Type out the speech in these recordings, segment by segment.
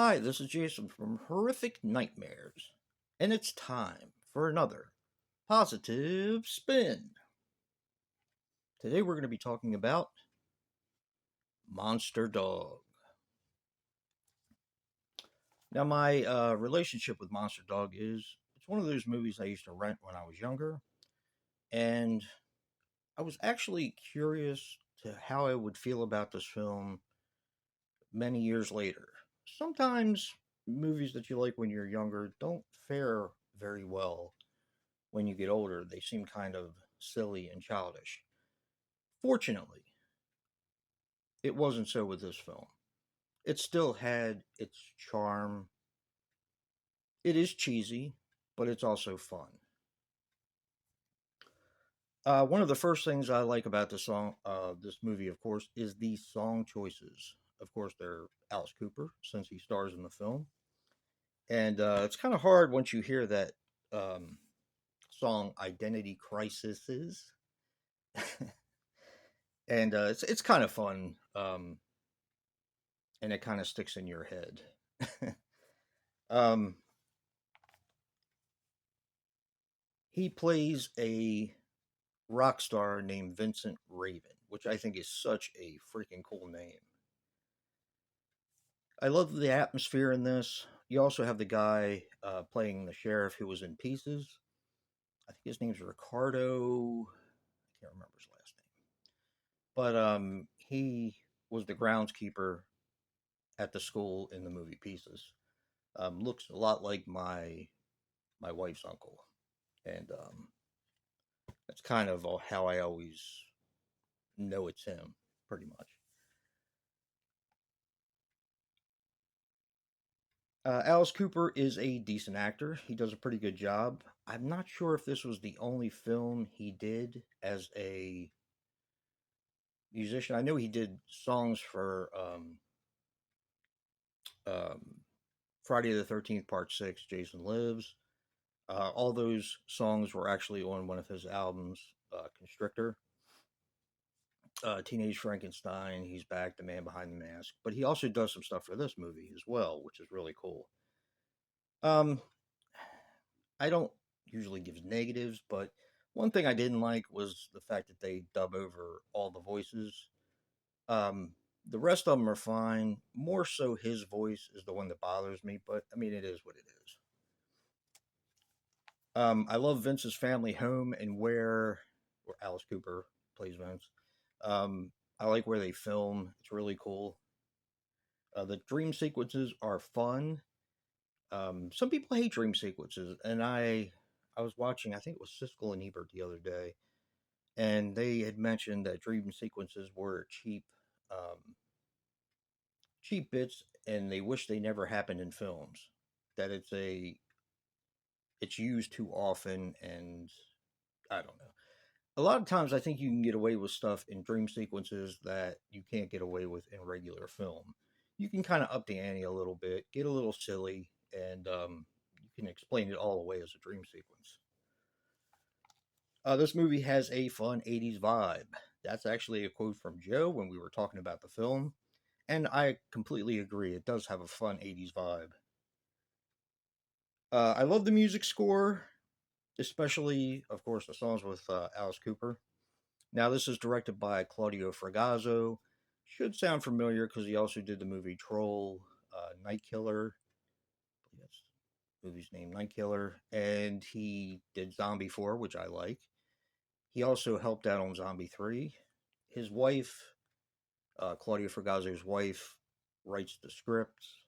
Hi, this is Jason from Horrific Nightmares, and it's time for another positive spin. Today we're going to be talking about Monster Dog. Now, my relationship with Monster Dog is it's one of those movies I used to rent when I was younger, and I was actually curious to how I would feel about this film many years later. Sometimes movies that you like when you're younger don't fare very well when you get older. They seem kind of silly and childish. Fortunately, it wasn't so with this film. It still had its charm. It is cheesy, but it's also fun. One of the first things I like about this movie, of course, is the song choices. Of course, they're Alice Cooper since he stars in the film, and it's kind of hard once you hear that um, song "Identity Crises," and it's kind of fun. And it kind of sticks in your head. um, he plays a rock star named Vincent Raven, which I think is such a freaking cool name. I love the atmosphere in this. You also have the guy playing the sheriff who was in Pieces. I think his name's Ricardo. I can't remember his last name, but he was the groundskeeper at the school in the movie Pieces. Looks a lot like my wife's uncle, and that's kind of how I always know it's him, pretty much. Alice Cooper is a decent actor. He does a pretty good job. I'm not sure if this was the only film he did as a musician. I know he did songs for um, Friday the 13th, Part 6, Jason Lives. All those songs were actually on one of his albums, Constrictor. Teenage Frankenstein, He's Back, The Man Behind the Mask. But he also does some stuff for this movie as well, which is really cool. Um, I don't usually give negatives, but one thing I didn't like was the fact that they dub over all the voices. Um, the rest of them are fine. More so, his voice is the one that bothers me, but I mean, it is what it is. I love Vince's family home and where Alice Cooper plays Vince. I like where they film. It's really cool. The dream sequences are fun. Some people hate dream sequences, and I was watching. I think it was Siskel and Ebert the other day, and they had mentioned that dream sequences were cheap bits, and they wish they never happened in films. That it's used too often, and I don't know. A lot of times, I think you can get away with stuff in dream sequences that you can't get away with in regular film. You can kind of up the ante a little bit, get a little silly, and you can explain it all away as a dream sequence. This movie has a fun 80s vibe. That's actually a quote from Joe when we were talking about the film. And I completely agree. It does have a fun 80s vibe. I love the music score, especially, of course, the songs with Alice Cooper. Now, this is directed by Claudio Fragazzo. Should sound familiar because he also did the movie Troll, Night Killer. Yes, movie's named Night Killer. And he did Zombie 4, which I like. He also helped out on Zombie 3. His wife, Claudia Fragazzo's wife, writes the scripts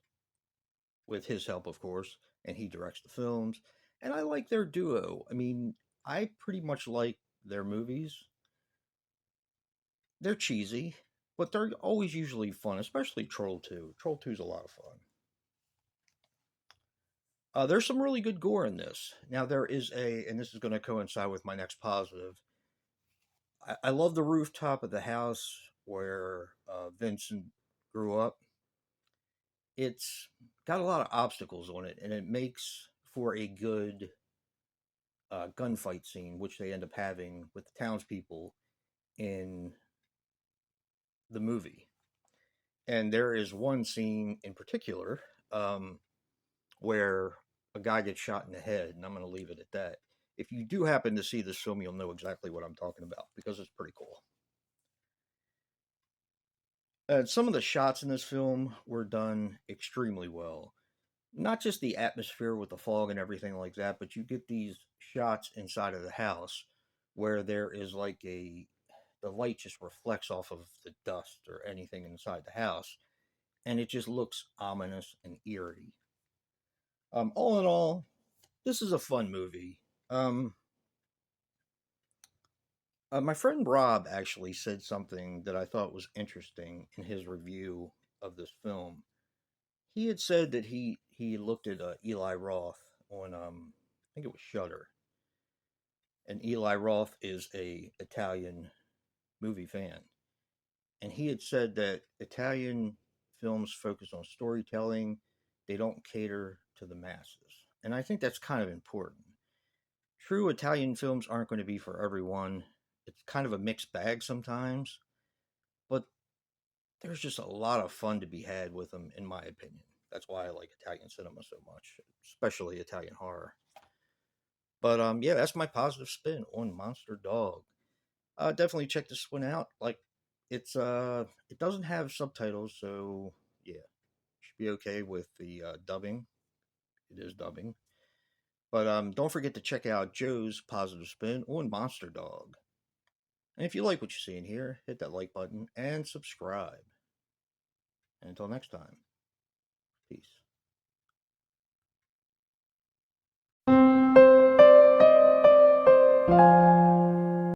with his help, of course, and he directs the films. And I like their duo. I mean, I pretty much like their movies. They're cheesy, but they're always usually fun, especially Troll 2. Troll 2 is a lot of fun. There's some really good gore in this. Now, and this is going to coincide with my next positive. I love the rooftop of the house where Vincent grew up. It's got a lot of obstacles on it, and it makes for a good gunfight scene, which they end up having with the townspeople in the movie. And there is one scene in particular. where a guy gets shot in the head, and I'm going to leave it at that. If you do happen to see this film, you'll know exactly what I'm talking about because it's pretty cool. Some of the shots in this film were done extremely well. Not just the atmosphere with the fog and everything like that, but you get these shots inside of the house where there is like the light just reflects off of the dust or anything inside the house, and it just looks ominous and eerie. All in all, this is a fun movie. Um, my friend Rob actually said something that I thought was interesting in his review of this film. He had said that he looked at Eli Roth on I think it was Shutter, and Eli Roth is a Italian movie fan, and he had said that Italian films focus on storytelling; they don't cater to the masses, and I think that's kind of important. True Italian films aren't going to be for everyone. It's kind of a mixed bag sometimes, but there's just a lot of fun to be had with them, in my opinion. That's why I like Italian cinema so much, especially Italian horror. But yeah, that's my positive spin on Monster Dog. Definitely check this one out. Like, it doesn't have subtitles, so yeah, should be okay with the dubbing. It is dubbing. But don't forget to check out Joe's positive spin on Monster Dog. And if you like what you see in here, hit that like button and subscribe. And until next time, peace.